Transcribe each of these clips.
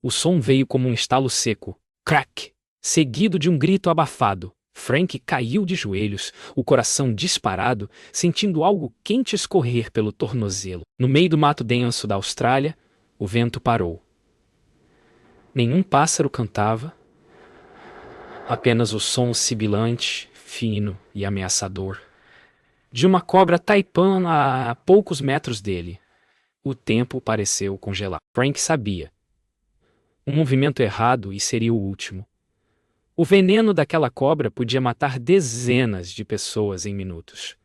O som veio como um estalo seco, crack, seguido de um grito abafado. Frank caiu de joelhos, o coração disparado, sentindo algo quente escorrer pelo tornozelo. No meio do mato denso da Austrália, o vento parou. Nenhum pássaro cantava, apenas o som sibilante, fino e ameaçador, de uma cobra taipã a poucos metros dele. O tempo pareceu congelar. Frank sabia. Um movimento errado e seria o último. O veneno daquela cobra podia matar dezenas de pessoas em minutos.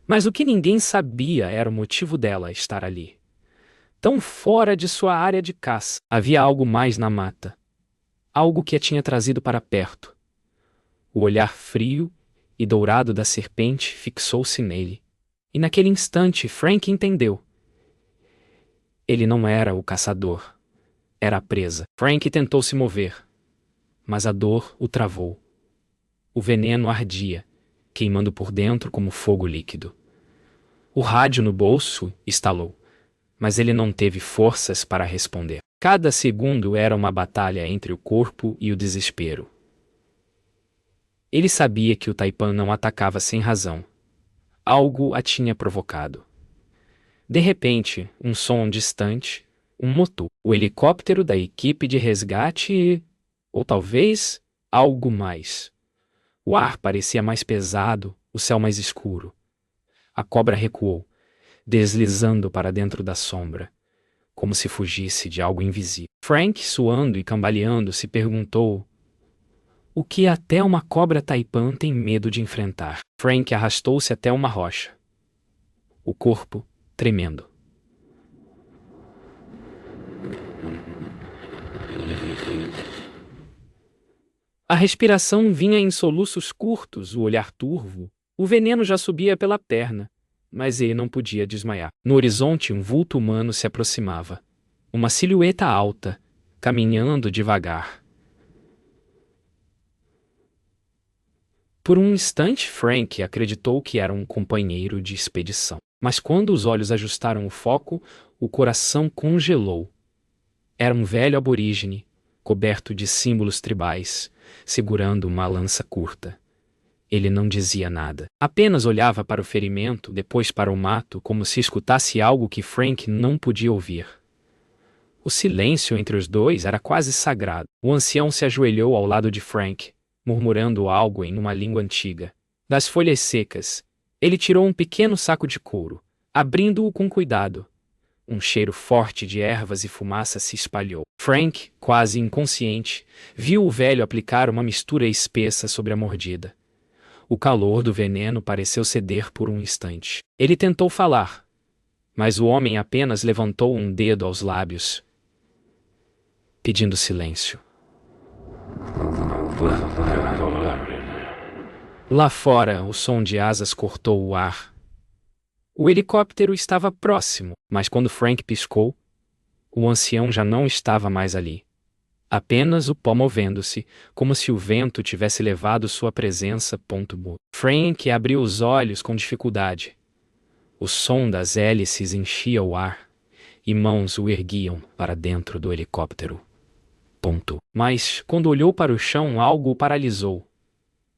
Mas o que ninguém sabia era o motivo dela estar ali. Tão fora de sua área de caça. Havia algo mais na mata. Algo que a tinha trazido para perto. O olhar frio e dourado da serpente fixou-se nele. E naquele instante, Frank entendeu. Ele não era o caçador. Era a presa. Frank tentou se mover, mas a dor o travou. O veneno ardia, queimando por dentro como fogo líquido. O rádio no bolso estalou, mas ele não teve forças para responder. Cada segundo era uma batalha entre o corpo e o desespero. Ele sabia que o taipã não atacava sem razão. Algo a tinha provocado. De repente, um som distante, um motor, o helicóptero da equipe de resgate e, ou talvez, algo mais. O ar parecia mais pesado, o céu mais escuro. A cobra recuou, deslizando para dentro da sombra, como se fugisse de algo invisível. Frank, suando e cambaleando, se perguntou o que até uma cobra taipã tem medo de enfrentar. Frank arrastou-se até uma rocha, o corpo tremendo. A respiração vinha em soluços curtos, o olhar turvo. O veneno já subia pela perna, mas ele não podia desmaiar. No horizonte, um vulto humano se aproximava. Uma silhueta alta, caminhando devagar. Por um instante, Frank acreditou que era um companheiro de expedição. Mas quando os olhos ajustaram o foco, o coração congelou. Era um velho aborígene, coberto de símbolos tribais, segurando uma lança curta. Ele não dizia nada. Apenas olhava para o ferimento, depois para o mato, como se escutasse algo que Frank não podia ouvir. O silêncio entre os dois era quase sagrado. O ancião se ajoelhou ao lado de Frank, murmurando algo em uma língua antiga. Das folhas secas, ele tirou um pequeno saco de couro, abrindo-o com cuidado. Um cheiro forte de ervas e fumaça se espalhou. Frank, quase inconsciente, viu o velho aplicar uma mistura espessa sobre a mordida. O calor do veneno pareceu ceder por um instante. Ele tentou falar, mas o homem apenas levantou um dedo aos lábios, pedindo silêncio. Lá fora, o som de asas cortou o ar. O helicóptero estava próximo, mas quando Frank piscou, o ancião já não estava mais ali. Apenas o pó movendo-se, como se o vento tivesse levado sua presença. Frank abriu os olhos com dificuldade. O som das hélices enchia o ar, e mãos o erguiam para dentro do helicóptero. Mas, quando olhou para o chão, algo o paralisou.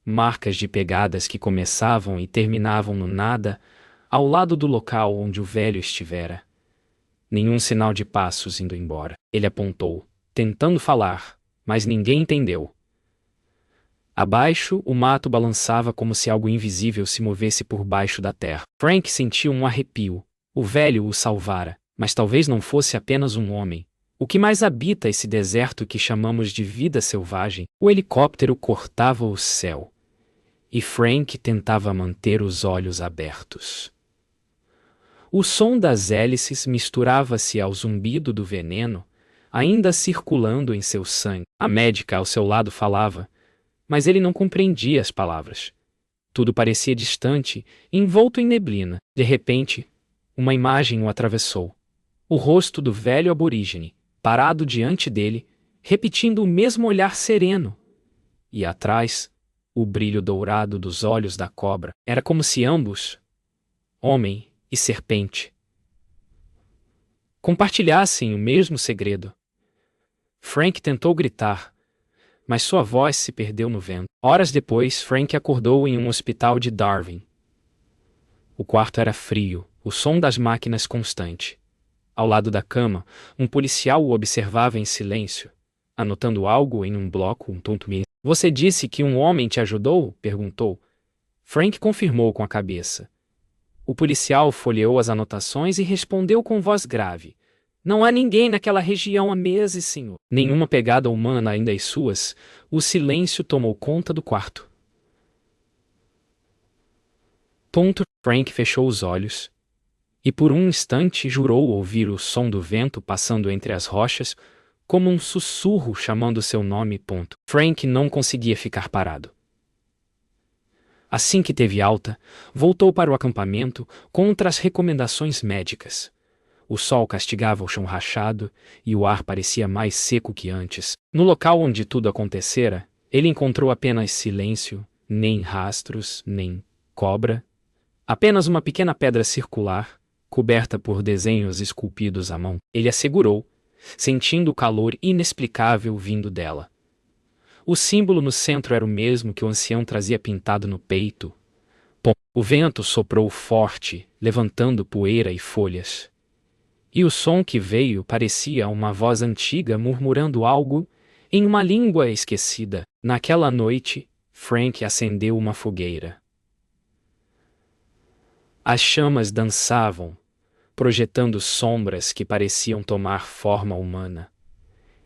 Marcas de pegadas que começavam e terminavam no nada, ao lado do local onde o velho estivera. Nenhum sinal de passos indo embora. Ele apontou, tentando falar, mas ninguém entendeu. Abaixo, o mato balançava como se algo invisível se movesse por baixo da terra. Frank sentiu um arrepio. O velho o salvara, mas talvez não fosse apenas um homem. O que mais habita esse deserto que chamamos de vida selvagem? O helicóptero cortava o céu, e Frank tentava manter os olhos abertos. O som das hélices misturava-se ao zumbido do veneno, ainda circulando em seu sangue. A médica ao seu lado falava, mas ele não compreendia as palavras. Tudo parecia distante, envolto em neblina. De repente, uma imagem o atravessou. O rosto do velho aborígene, parado diante dele, repetindo o mesmo olhar sereno. E atrás, o brilho dourado dos olhos da cobra. Era como se ambos, homem e serpente, compartilhassem o mesmo segredo. Frank tentou gritar, mas sua voz se perdeu no vento. Horas depois, Frank acordou em um hospital de Darwin. O quarto era frio, o som das máquinas constante. Ao lado da cama, um policial o observava em silêncio, anotando algo em um bloco, um tonto. Você disse que um homem te ajudou? Perguntou. Frank confirmou com a cabeça. O policial folheou as anotações e respondeu com voz grave. Não há ninguém naquela região há meses, senhor. Nenhuma pegada humana ainda das suas. O silêncio tomou conta do quarto. Frank fechou os olhos e por um instante jurou ouvir o som do vento passando entre as rochas, como um sussurro chamando seu nome. Frank não conseguia ficar parado. Assim que teve alta, voltou para o acampamento contra as recomendações médicas. O sol castigava o chão rachado e o ar parecia mais seco que antes. No local onde tudo acontecera, ele encontrou apenas silêncio, nem rastros, nem cobra. Apenas uma pequena pedra circular, coberta por desenhos esculpidos à mão. Ele a segurou, sentindo o calor inexplicável vindo dela. O símbolo no centro era o mesmo que o ancião trazia pintado no peito. O vento soprou forte, levantando poeira e folhas. E o som que veio parecia uma voz antiga murmurando algo em uma língua esquecida. Naquela noite, Frank acendeu uma fogueira. As chamas dançavam, projetando sombras que pareciam tomar forma humana.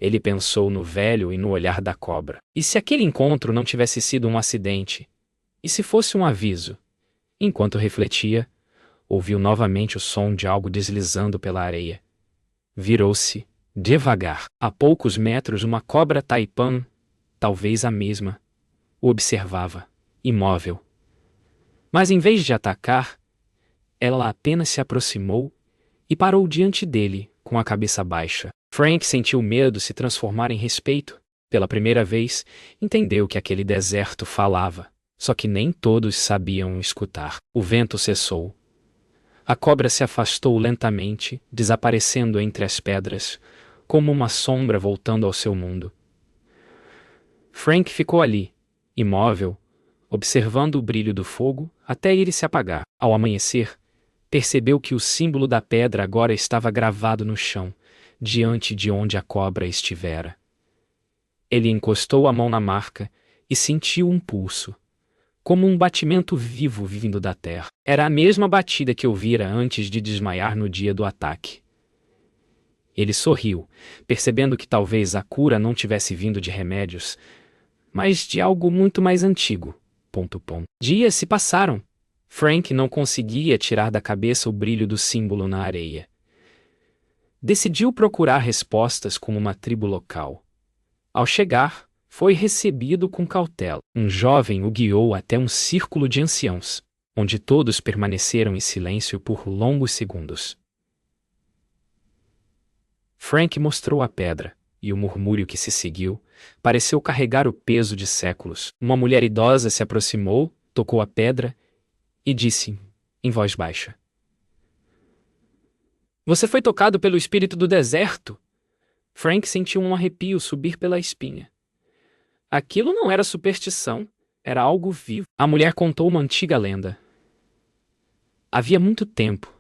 Ele pensou no velho e no olhar da cobra. E se aquele encontro não tivesse sido um acidente? E se fosse um aviso? Enquanto refletia, ouviu novamente o som de algo deslizando pela areia. Virou-se, devagar. A poucos metros, uma cobra taipã, talvez a mesma, o observava, imóvel. Mas em vez de atacar, ela apenas se aproximou e parou diante dele, com a cabeça baixa. Frank sentiu medo se transformar em respeito. Pela primeira vez, entendeu que aquele deserto falava, só que nem todos sabiam escutar. O vento cessou. A cobra se afastou lentamente, desaparecendo entre as pedras, como uma sombra voltando ao seu mundo. Frank ficou ali, imóvel, observando o brilho do fogo até ele se apagar. Ao amanhecer, percebeu que o símbolo da pedra agora estava gravado no chão, diante de onde a cobra estivera. Ele encostou a mão na marca e sentiu um pulso, como um batimento vivo vindo da terra. Era a mesma batida que ouvira antes de desmaiar no dia do ataque. Ele sorriu, percebendo que talvez a cura não tivesse vindo de remédios, mas de algo muito mais antigo. Dias se passaram. Frank não conseguia tirar da cabeça o brilho do símbolo na areia. Decidiu procurar respostas com uma tribo local. Ao chegar, foi recebido com cautela. Um jovem o guiou até um círculo de anciãos, onde todos permaneceram em silêncio por longos segundos. Frank mostrou a pedra, e o murmúrio que se seguiu pareceu carregar o peso de séculos. Uma mulher idosa se aproximou, tocou a pedra e disse, em voz baixa: Você foi tocado pelo espírito do deserto? Frank sentiu um arrepio subir pela espinha. Aquilo não era superstição, era algo vivo. A mulher contou uma antiga lenda. Havia muito tempo,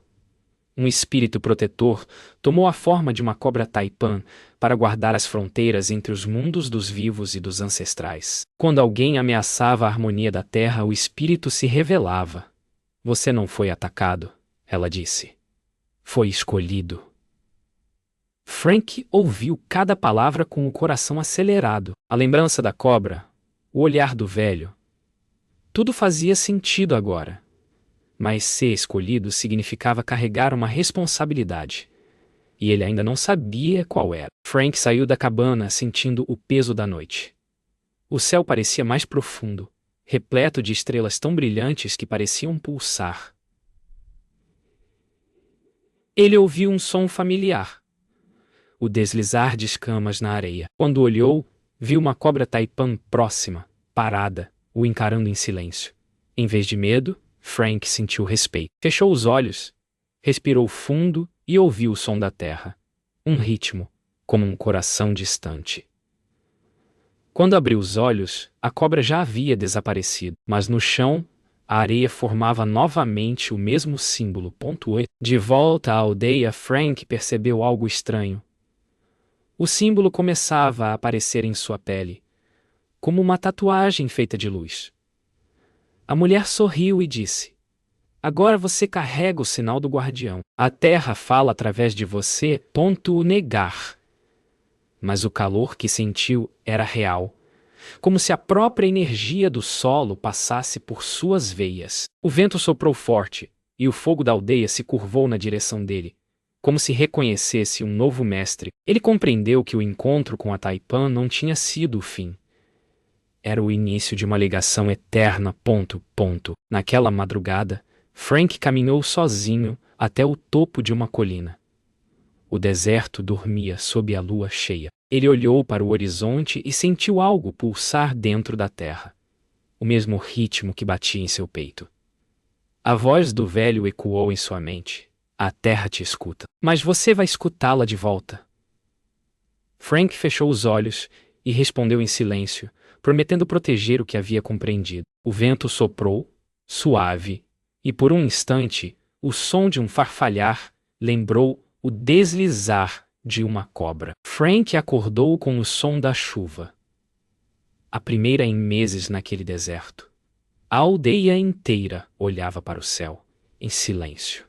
um espírito protetor tomou a forma de uma cobra taipã para guardar as fronteiras entre os mundos dos vivos e dos ancestrais. Quando alguém ameaçava a harmonia da terra, o espírito se revelava. Você não foi atacado, ela disse. Foi escolhido. Frank ouviu cada palavra com o coração acelerado. A lembrança da cobra, o olhar do velho. Tudo fazia sentido agora. Mas ser escolhido significava carregar uma responsabilidade. E ele ainda não sabia qual era. Frank saiu da cabana sentindo o peso da noite. O céu parecia mais profundo, repleto de estrelas tão brilhantes que pareciam pulsar. Ele ouviu um som familiar. O deslizar de escamas na areia. Quando olhou, viu uma cobra taipã próxima, parada, o encarando em silêncio. Em vez de medo, Frank sentiu respeito. Fechou os olhos, respirou fundo e ouviu o som da terra. Um ritmo, como um coração distante. Quando abriu os olhos, a cobra já havia desaparecido, mas no chão, a areia formava novamente o mesmo símbolo. De volta à aldeia, Frank percebeu algo estranho. O símbolo começava a aparecer em sua pele, como uma tatuagem feita de luz. A mulher sorriu e disse: "Agora você carrega o sinal do guardião. A terra fala através de você. O negar." Mas o calor que sentiu era real, como se a própria energia do solo passasse por suas veias. O vento soprou forte, e o fogo da aldeia se curvou na direção dele, como se reconhecesse um novo mestre. Ele compreendeu que o encontro com a Taipan não tinha sido o fim. Era o início de uma ligação eterna. Naquela madrugada, Frank caminhou sozinho até o topo de uma colina. O deserto dormia sob a lua cheia. Ele olhou para o horizonte e sentiu algo pulsar dentro da terra. O mesmo ritmo que batia em seu peito. A voz do velho ecoou em sua mente. "A terra te escuta, mas você vai escutá-la de volta." Frank fechou os olhos e respondeu em silêncio, prometendo proteger o que havia compreendido. O vento soprou, suave, e por um instante, o som de um farfalhar lembrou o deslizar de uma cobra. Frank acordou com o som da chuva. A primeira em meses naquele deserto. A aldeia inteira olhava para o céu, em silêncio.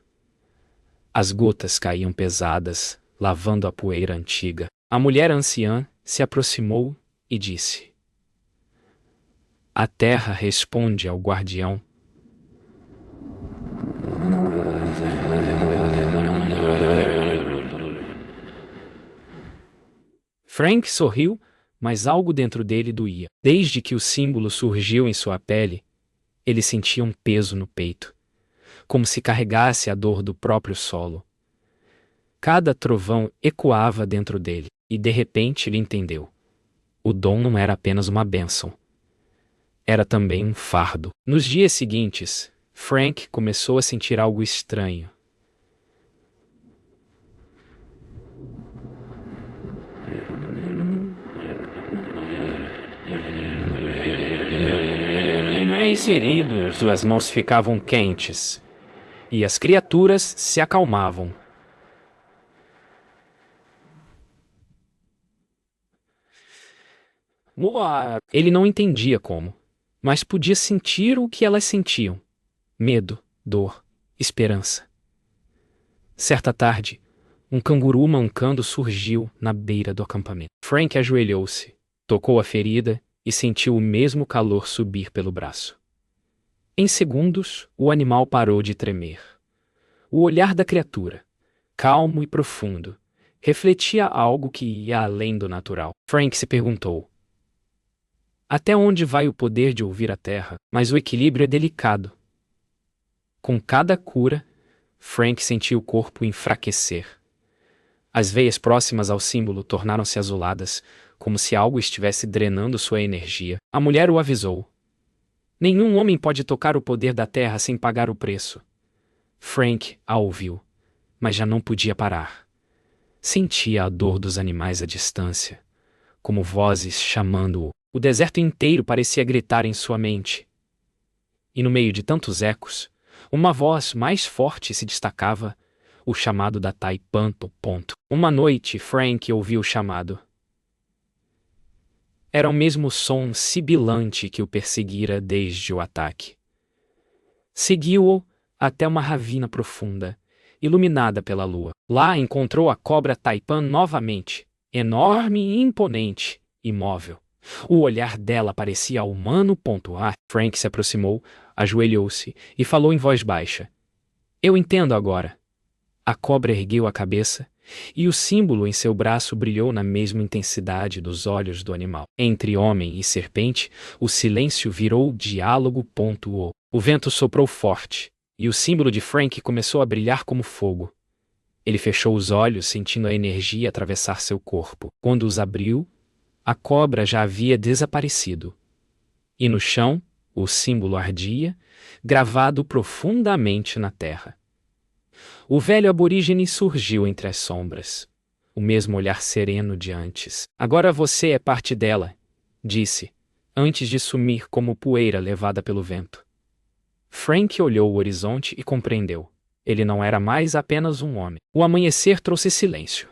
As gotas caíam pesadas, lavando a poeira antiga. A mulher anciã se aproximou e disse: "A terra responde ao guardião." Frank sorriu, mas algo dentro dele doía. Desde que o símbolo surgiu em sua pele, ele sentia um peso no peito, como se carregasse a dor do próprio solo. Cada trovão ecoava dentro dele, e de repente ele entendeu. O dom não era apenas uma bênção. Era também um fardo. Nos dias seguintes, Frank começou a sentir algo estranho. Suas mãos ficavam quentes, e as criaturas se acalmavam. Ele não entendia como, mas podia sentir o que elas sentiam: medo, dor, esperança. Certa tarde, um canguru mancando surgiu na beira do acampamento. Frank ajoelhou-se, tocou a ferida e sentiu o mesmo calor subir pelo braço. Em segundos, o animal parou de tremer. O olhar da criatura, calmo e profundo, refletia algo que ia além do natural. Frank se perguntou: até onde vai o poder de ouvir a terra? Mas o equilíbrio é delicado. Com cada cura, Frank sentiu o corpo enfraquecer. As veias próximas ao símbolo tornaram-se azuladas, como se algo estivesse drenando sua energia. A mulher o avisou: nenhum homem pode tocar o poder da terra sem pagar o preço. Frank a ouviu, mas já não podia parar. Sentia a dor dos animais à distância, como vozes chamando-o. O deserto inteiro parecia gritar em sua mente. E no meio de tantos ecos, uma voz mais forte se destacava, o chamado da Taipan. Uma noite, Frank ouviu o chamado. Era o mesmo som sibilante que o perseguira desde o ataque. Seguiu-o até uma ravina profunda, iluminada pela lua. Lá encontrou a cobra Taipan novamente, enorme e imponente, imóvel. O olhar dela parecia humano. Frank se aproximou, ajoelhou-se e falou em voz baixa: eu entendo agora. A cobra ergueu a cabeça, e o símbolo em seu braço brilhou na mesma intensidade dos olhos do animal. Entre homem e serpente, o silêncio virou diálogo. O vento soprou forte, e o símbolo de Frank começou a brilhar como fogo. Ele fechou os olhos, sentindo a energia atravessar seu corpo. Quando os abriu, a cobra já havia desaparecido. E no chão, o símbolo ardia, gravado profundamente na terra. O velho aborígene surgiu entre as sombras. o mesmo olhar sereno de antes. Agora você é parte dela, disse, antes de sumir como poeira levada pelo vento. Frank olhou o horizonte e compreendeu. Ele não era mais apenas um homem. O amanhecer trouxe silêncio.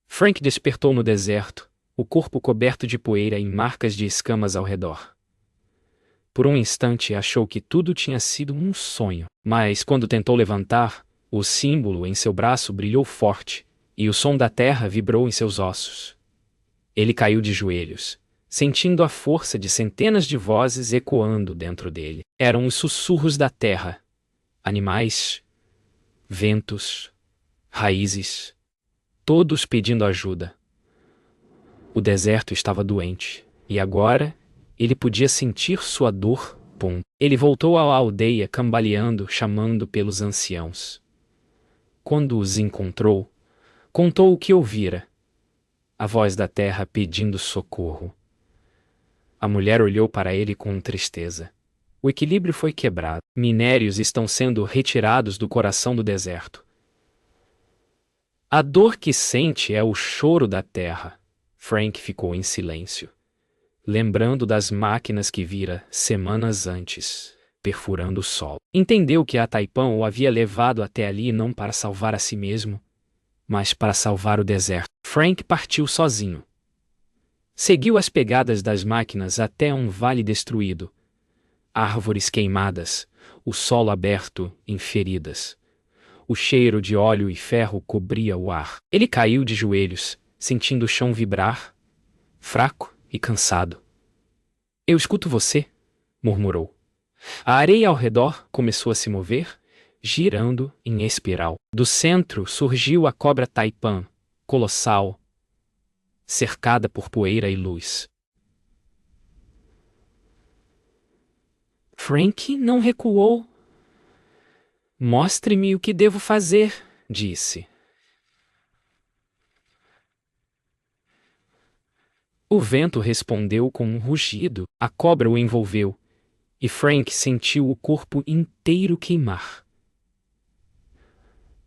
Frank despertou no deserto, o corpo coberto de poeira e marcas de escamas ao redor. Por um instante achou que tudo tinha sido um sonho, mas quando tentou levantar, o símbolo em seu braço brilhou forte, e o som da terra vibrou em seus ossos. Ele caiu de joelhos, sentindo a força de centenas de vozes ecoando dentro dele. Eram os sussurros da terra, animais, ventos, raízes, todos pedindo ajuda. O deserto estava doente, e agora ele podia sentir sua dor. Ele voltou à aldeia cambaleando, chamando pelos anciãos. Quando os encontrou, contou o que ouvira. A voz da terra pedindo socorro. A mulher olhou para ele com tristeza. O equilíbrio foi quebrado. Minérios estão sendo retirados do coração do deserto. A dor que sente é o choro da terra. Frank ficou em silêncio, lembrando das máquinas que vira semanas antes, perfurando o solo. Entendeu que a Taipan o havia levado até ali não para salvar a si mesmo, mas para salvar o deserto. Frank partiu sozinho. Seguiu as pegadas das máquinas até um vale destruído. Árvores queimadas, o solo aberto em feridas. O cheiro de óleo e ferro cobria o ar. Ele caiu de joelhos, sentindo o chão vibrar, fraco e cansado. Eu escuto você, murmurou. A areia ao redor começou a se mover, girando em espiral. Do centro surgiu a cobra Taipan, colossal, cercada por poeira e luz. Frank não recuou. Mostre-me o que devo fazer, disse. O vento respondeu com um rugido, a cobra o envolveu, e Frank sentiu o corpo inteiro queimar.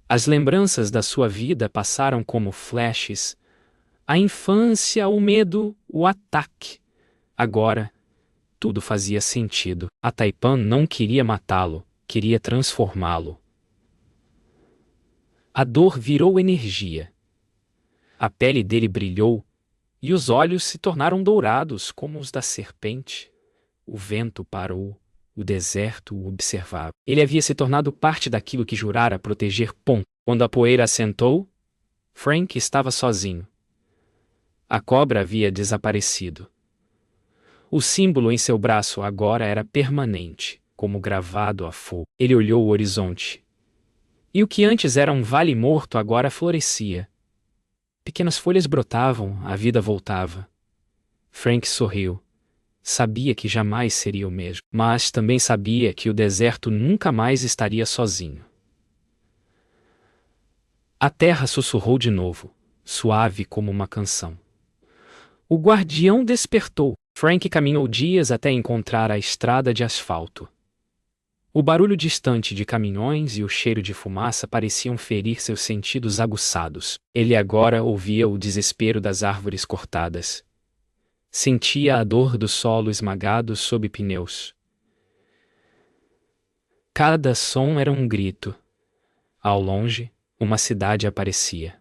As lembranças da sua vida passaram como flashes. A infância, o medo, o ataque. Agora, tudo fazia sentido. A Taipan não queria matá-lo, queria transformá-lo. A dor virou energia. A pele dele brilhou, e os olhos se tornaram dourados como os da serpente. O vento parou, o deserto o observava. Ele havia se tornado parte daquilo que jurara proteger. Quando a poeira assentou, Frank estava sozinho. A cobra havia desaparecido. O símbolo em seu braço agora era permanente, como gravado a fogo. Ele olhou o horizonte. E o que antes era um vale morto agora florescia. Pequenas folhas brotavam, a vida voltava. Frank sorriu. Sabia que jamais seria o mesmo, mas também sabia que o deserto nunca mais estaria sozinho. A terra sussurrou de novo, suave como uma canção. O guardião despertou. Frank caminhou dias até encontrar a estrada de asfalto. O barulho distante de caminhões e o cheiro de fumaça pareciam ferir seus sentidos aguçados. Ele agora ouvia o desespero das árvores cortadas. Sentia a dor do solo esmagado sob pneus. Cada som era um grito. Ao longe, uma cidade aparecia.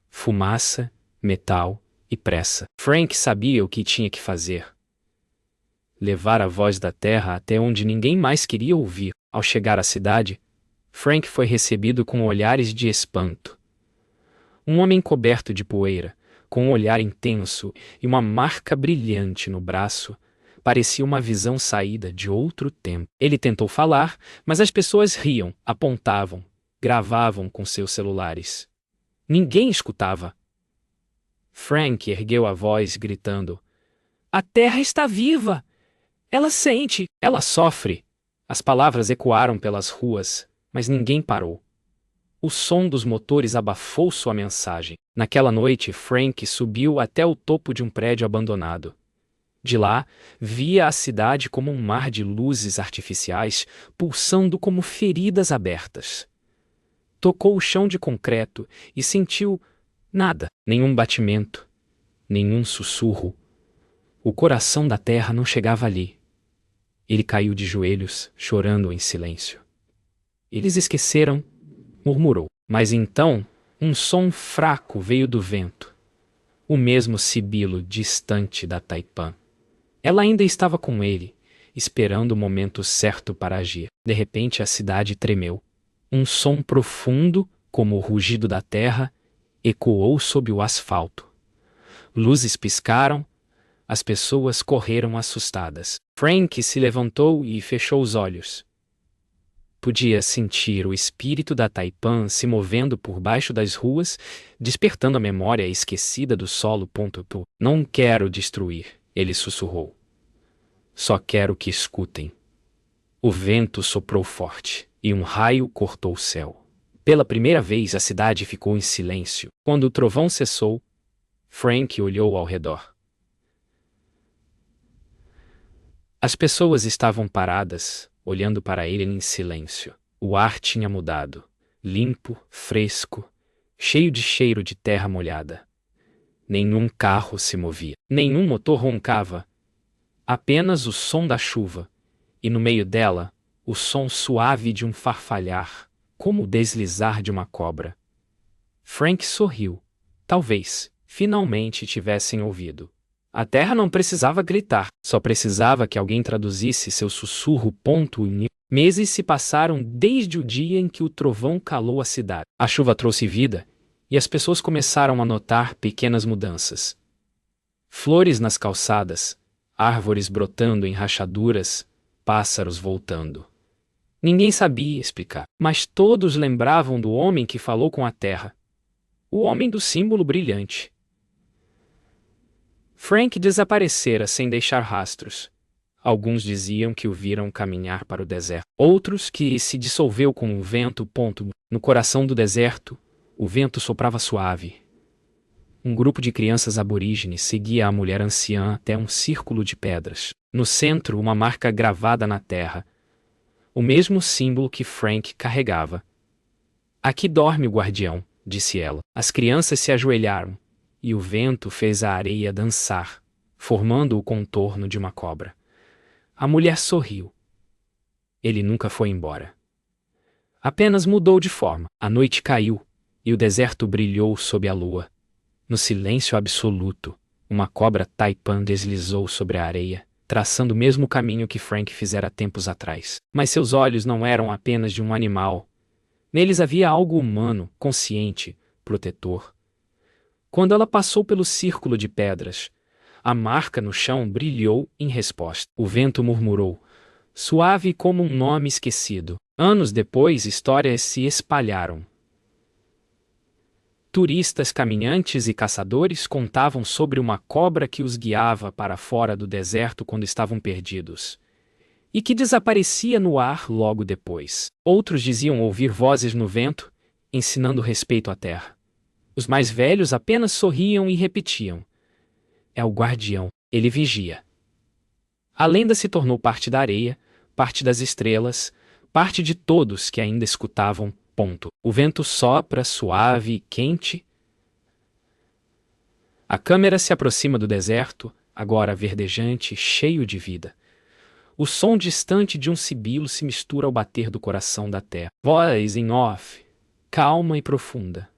Fumaça, metal e pressa. Frank sabia o que tinha que fazer. Levar a voz da terra até onde ninguém mais queria ouvir. Ao chegar à cidade, Frank foi recebido com olhares de espanto. Um homem coberto de poeira, com um olhar intenso e uma marca brilhante no braço, parecia uma visão saída de outro tempo. Ele tentou falar, mas as pessoas riam, apontavam, gravavam com seus celulares. Ninguém escutava. Frank ergueu a voz, gritando: "A terra está viva! Ela sente, ela sofre." As palavras ecoaram pelas ruas, mas ninguém parou. O som dos motores abafou sua mensagem. Naquela noite, Frank subiu até o topo de um prédio abandonado. De lá, via a cidade como um mar de luzes artificiais, pulsando como feridas abertas. Tocou o chão de concreto e sentiu nada, nenhum batimento, nenhum sussurro. O coração da terra não chegava ali. Ele caiu de joelhos, chorando em silêncio. Eles esqueceram, murmurou. Mas então, um som fraco veio do vento. O mesmo sibilo distante da Taipã. Ela ainda estava com ele, esperando o momento certo para agir. De repente a cidade tremeu. Um som profundo, como o rugido da terra, ecoou sob o asfalto. Luzes piscaram, as pessoas correram assustadas. Frank se levantou e fechou os olhos. Podia sentir o espírito da Taipã se movendo por baixo das ruas, despertando a memória esquecida do solo. Não quero destruir, ele sussurrou. Só quero que escutem. O vento soprou forte, e um raio cortou o céu. Pela primeira vez a cidade ficou em silêncio. Quando o trovão cessou, Frank olhou ao redor. As pessoas estavam paradas, olhando para ele em silêncio. O ar tinha mudado, limpo, fresco, cheio de cheiro de terra molhada. Nenhum carro se movia, nenhum motor roncava, apenas o som da chuva, e no meio dela, o som suave de um farfalhar, como o deslizar de uma cobra. Frank sorriu. Talvez, finalmente tivessem ouvido. A terra não precisava gritar, só precisava que alguém traduzisse seu sussurro. Meses se passaram desde o dia em que o trovão calou a cidade. A chuva trouxe vida, e as pessoas começaram a notar pequenas mudanças. Flores nas calçadas, árvores brotando em rachaduras, pássaros voltando. Ninguém sabia explicar, mas todos lembravam do homem que falou com a terra. O homem do símbolo brilhante. Frank desaparecera sem deixar rastros. Alguns diziam que o viram caminhar para o deserto. Outros que se dissolveu com o vento. No coração do deserto, o vento soprava suave. Um grupo de crianças aborígenes seguia a mulher anciã até um círculo de pedras. No centro, uma marca gravada na terra. O mesmo símbolo que Frank carregava. Aqui dorme o guardião, disse ela. As crianças se ajoelharam, e o vento fez a areia dançar, formando o contorno de uma cobra. A mulher sorriu. Ele nunca foi embora. Apenas mudou de forma. A noite caiu, e o deserto brilhou sob a lua. No silêncio absoluto, uma cobra Taipã deslizou sobre a areia, traçando o mesmo caminho que Frank fizera tempos atrás. Mas seus olhos não eram apenas de um animal. Neles havia algo humano, consciente, protetor. Quando ela passou pelo círculo de pedras, a marca no chão brilhou em resposta. O vento murmurou, suave como um nome esquecido. Anos depois, histórias se espalharam. Turistas, caminhantes e caçadores contavam sobre uma cobra que os guiava para fora do deserto quando estavam perdidos, e que desaparecia no ar logo depois. Outros diziam ouvir vozes no vento, ensinando respeito à terra. Os mais velhos apenas sorriam e repetiam: é o guardião, ele vigia. A lenda se tornou parte da areia, parte das estrelas, parte de todos que ainda escutavam. O vento sopra suave e quente. A câmera se aproxima do deserto, agora verdejante, cheio de vida. O som distante de um sibilo se mistura ao bater do coração da terra. Voz em off, calma e profunda.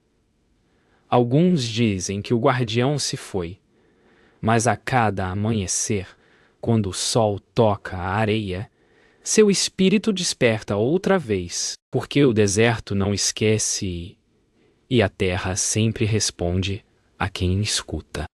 Alguns dizem que o guardião se foi, mas a cada amanhecer, quando o sol toca a areia, seu espírito desperta outra vez, porque o deserto não esquece e a terra sempre responde a quem escuta.